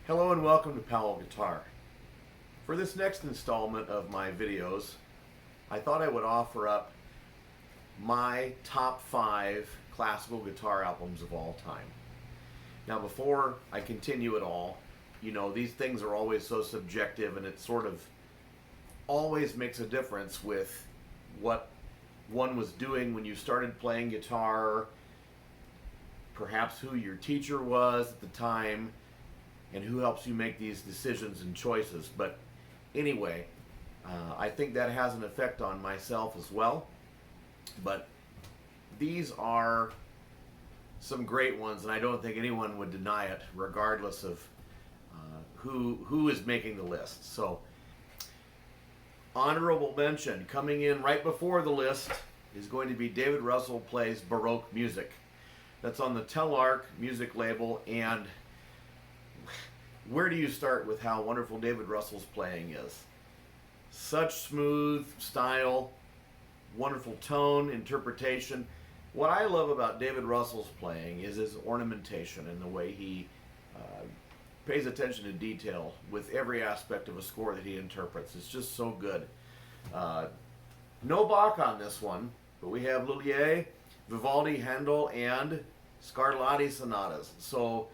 Hello and welcome to Powell Guitar. For this next installment of my videos, I thought I would offer up my top 5 classical guitar albums of all time. Now before I continue at all, you know, these things are always so subjective, and it sort of always makes a difference with what one was doing when you started playing guitar, perhaps who your teacher was at the time, and who helps you make these decisions and choices. But anyway, I think that has an effect on myself as well. But these are some great ones, and I don't think anyone would deny it, regardless of who is making the list. So, honorable mention, coming in right before the list, is going to be David Russell Plays Baroque Music. That's on the Telarc music label, and where do you start with how wonderful David Russell's playing is? Such smooth style, wonderful tone, interpretation. What I love about David Russell's playing is his ornamentation and the way he pays attention to detail with every aspect of a score that he interprets. It's just so good. No Bach on this one, but we have Loeillet, Vivaldi, Handel, and Scarlatti sonatas. So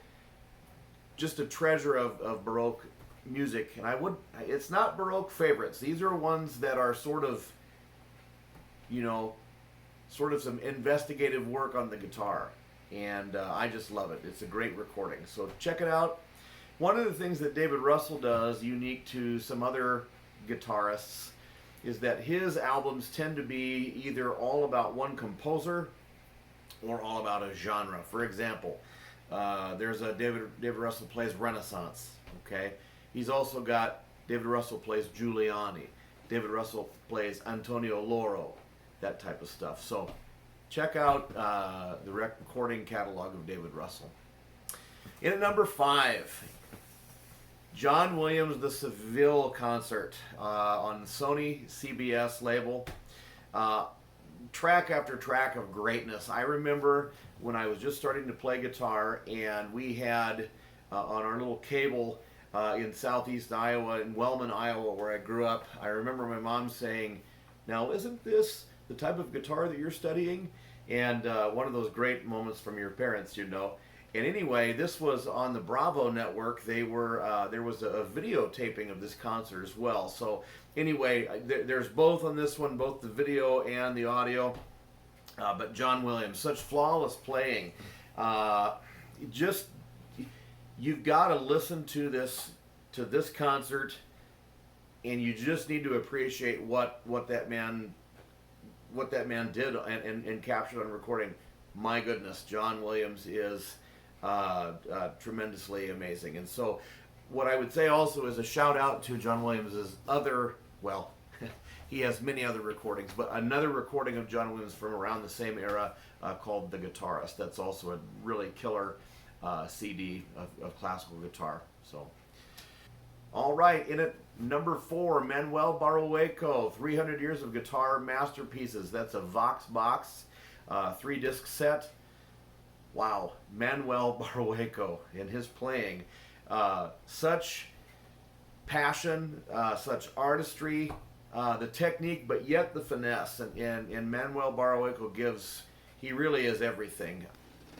just a treasure of Baroque music. And it's not Baroque favorites. These are ones that are sort of, you know, sort of some investigative work on the guitar. And I just love it. It's a great recording. So check it out. One of the things that David Russell does, unique to some other guitarists, is that his albums tend to be either all about one composer or all about a genre. For example, there's a David Russell Plays Renaissance. Okay, he's also got David Russell Plays Giuliani. David Russell plays Antonio Lauro, that type of stuff. So check out the recording catalog of David Russell. In at number 5, John Williams' The Seville Concert on Sony CBS label. Track after track of greatness. I remember when I was just starting to play guitar, and we had on our little cable in southeast Iowa, in Wellman, Iowa, where I grew up, I remember my mom saying, "Now isn't this the type of guitar that you're studying?" And one of those great moments from your parents, you know. And anyway, this was on the Bravo network. They were there was a videotaping of this concert as well. So anyway, there's both on this one, both the video and the audio. But John Williams, such flawless playing. Just you've got to listen to this concert, and you just need to appreciate what that man did and captured on recording. My goodness, John Williams is tremendously amazing. And so what I would say also is a shout out to John Williams' other, well, he has many other recordings, but another recording of John Williams from around the same era called The Guitarist. That's also a really killer CD of classical guitar. So, all right, in at number 4, Manuel Barrueco, 300 Years of Guitar Masterpieces. That's a Vox box, 3-disc set. Wow, Manuel Barrueco and his playing. Such passion, such artistry, the technique, but yet the finesse. And Manuel Barrueco he really is everything.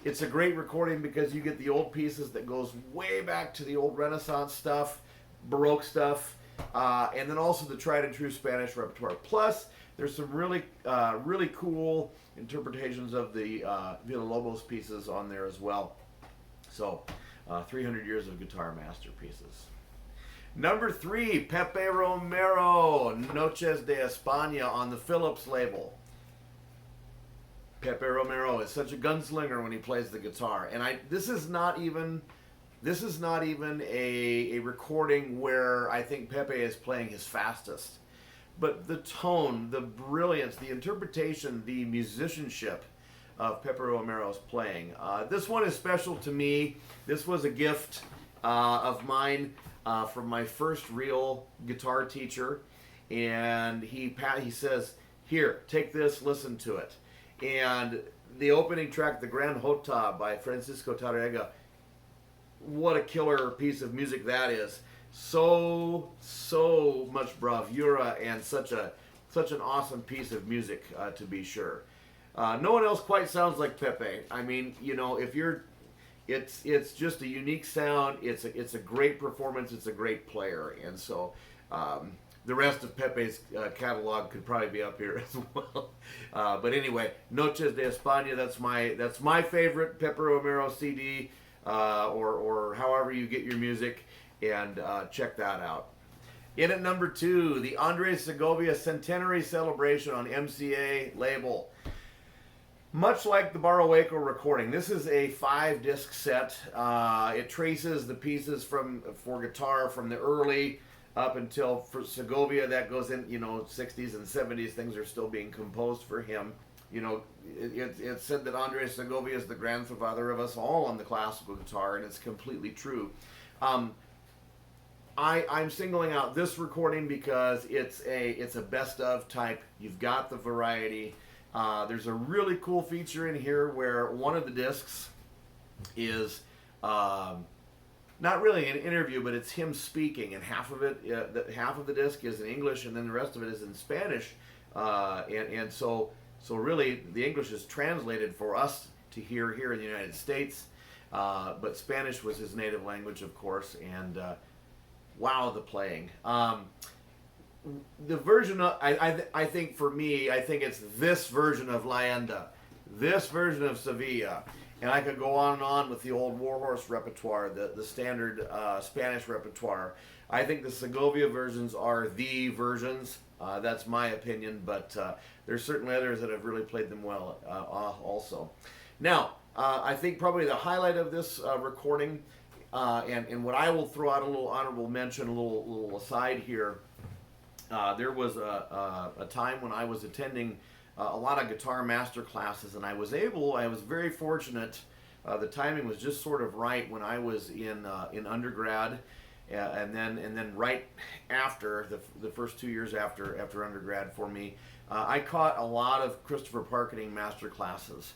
It's a great recording because you get the old pieces that goes way back to the old Renaissance stuff, Baroque stuff, and then also the tried and true Spanish repertoire. Plus, there's some really cool interpretations of the Villalobos pieces on there as well. So, 300 Years of Guitar Masterpieces. Number 3, Pepe Romero, Noches de España on the Philips label. Pepe Romero is such a gunslinger when he plays the guitar, and this is not even a recording where I think Pepe is playing his fastest. But the tone, the brilliance, the interpretation, the musicianship of Pepe Romero's playing. This one is special to me. This was a gift of mine from my first real guitar teacher. And he says, "Here, take this, listen to it." And the opening track, the Gran Jota by Francisco Tárrega, what a killer piece of music that is. So much bravura and such an awesome piece of music, to be sure. No one else quite sounds like Pepe. I mean, you know, it's just a unique sound. It's a great performance. It's a great player, and so the rest of Pepe's catalog could probably be up here as well. But anyway, Noches de España. That's my favorite Pepe Romero CD, or however you get your music, and check that out. In at number 2, the Andres Segovia Centenary Celebration on MCA label. Much like the Barrueco recording, this is a 5-disc set. It traces the pieces for guitar from the early up until for Segovia. That goes in, 60s and 70s. Things are still being composed for him. It's said that Andres Segovia is the grandfather of us all on the classical guitar, and it's completely true. I'm singling out this recording because it's a best of type. You've got the variety. There's a really cool feature in here where one of the discs is not really an interview, but it's him speaking, and half of the disc is in English, and then the rest of it is in Spanish, and so really the English is translated for us to hear here in the United States, but Spanish was his native language, of course, and wow, the playing. The version of, I think for me, I think it's this version of Leyenda, this version of Sevilla, and I could go on and on with the old Warhorse repertoire, the standard Spanish repertoire. I think the Segovia versions are the versions. That's my opinion, but there's certainly others that have really played them well also. Now, I think probably the highlight of this recording, and what I will throw out a little honorable mention, a little aside here. There was a time when I was attending a lot of guitar master classes, and I was very fortunate. The timing was just sort of right when I was in undergrad, and then right after the first 2 years after undergrad for me, I caught a lot of Christopher Parkening master classes,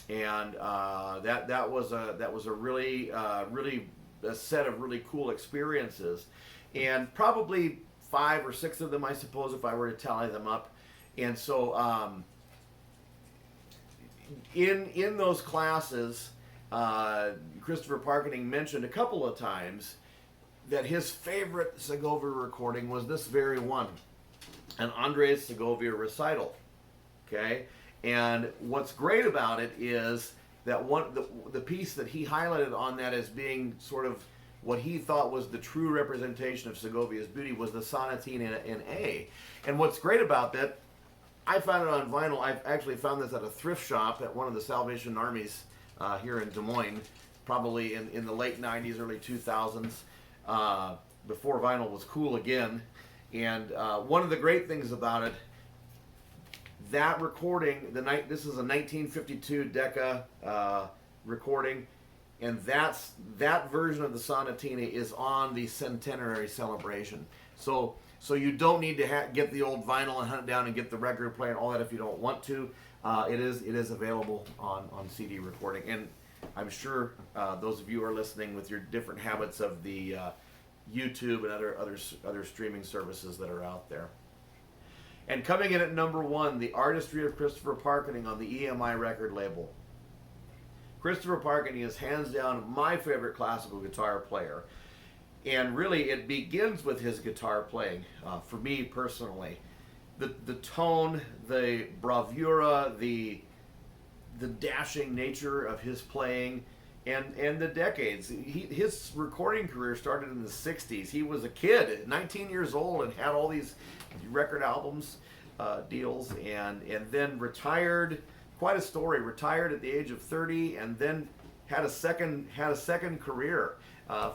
and that was a really a set of really cool experiences, and probably 5 or 6 of them, I suppose, if I were to tally them up. And so in those classes, Christopher Parkening mentioned a couple of times that his favorite Segovia recording was this very one, an Andres Segovia recital. Okay? And what's great about it is that the piece that he highlighted on that as being sort of what he thought was the true representation of Segovia's beauty was the Sonatina in A. And what's great about that, I found it on vinyl. I've actually found this at a thrift shop at one of the Salvation Armies here in Des Moines, probably in the late 90s, early 2000s, before vinyl was cool again. And one of the great things about it, that recording, this is a 1952 Decca recording, and that version of the Sonatina is on the centenary celebration. So you don't need to get the old vinyl and hunt it down and get the record player and all that if you don't want to. It is available on CD recording, and I'm sure those of you who are listening with your different habits of the YouTube and other streaming services that are out there. And coming in at number 1, the Artistry of Christopher Parkening on the EMI record label. Christopher Parkening is hands down my favorite classical guitar player. And really, it begins with his guitar playing, for me personally. The tone, the bravura, the dashing nature of his playing, and the decades. His recording career started in the 60s. He was a kid, 19 years old, and had all these record albums deals, and then retired. Quite a story. Retired at the age of 30, and then had a second career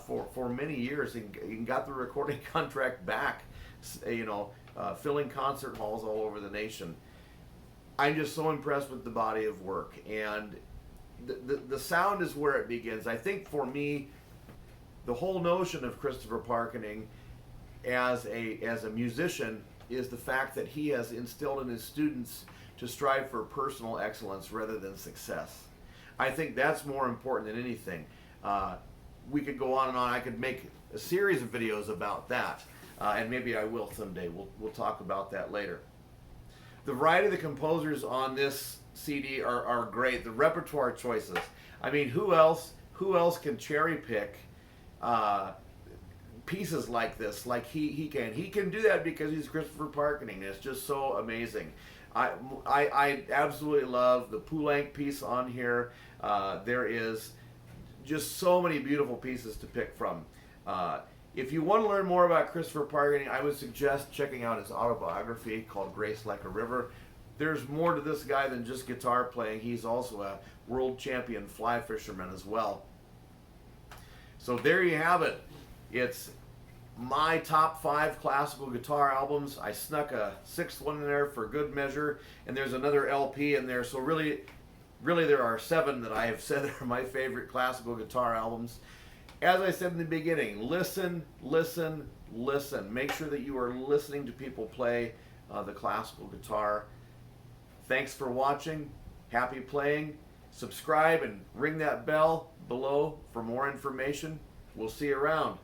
for many years, and got the recording contract back. Filling concert halls all over the nation. I'm just so impressed with the body of work, and the sound is where it begins. I think for me, the whole notion of Christopher Parkening as a musician is the fact that he has instilled in his students to strive for personal excellence rather than success. I think that's more important than anything. we could go on and on. I could make a series of videos about that, and maybe I will someday. We'll talk about that later. The variety of the composers on this CD are great. The repertoire choices. I mean, who else can cherry pick pieces like this, like he can? He can do that because he's Christopher Parkening. It's just so amazing. I absolutely love the Poulenc piece on here. There is just so many beautiful pieces to pick from. If you want to learn more about Christopher Parkening, I would suggest checking out his autobiography called Grace Like a River. There's more to this guy than just guitar playing. He's also a world champion fly fisherman as well. So there you have it. It's my top 5 classical guitar albums. I snuck a 6th one in there for good measure, and there's another LP in there. So really there are 7 that I have said are my favorite classical guitar albums. As I said in the beginning, listen, listen, listen. Make sure that you are listening to people play the classical guitar. Thanks for watching. Happy playing. Subscribe and ring that bell below for more information. We'll see you around.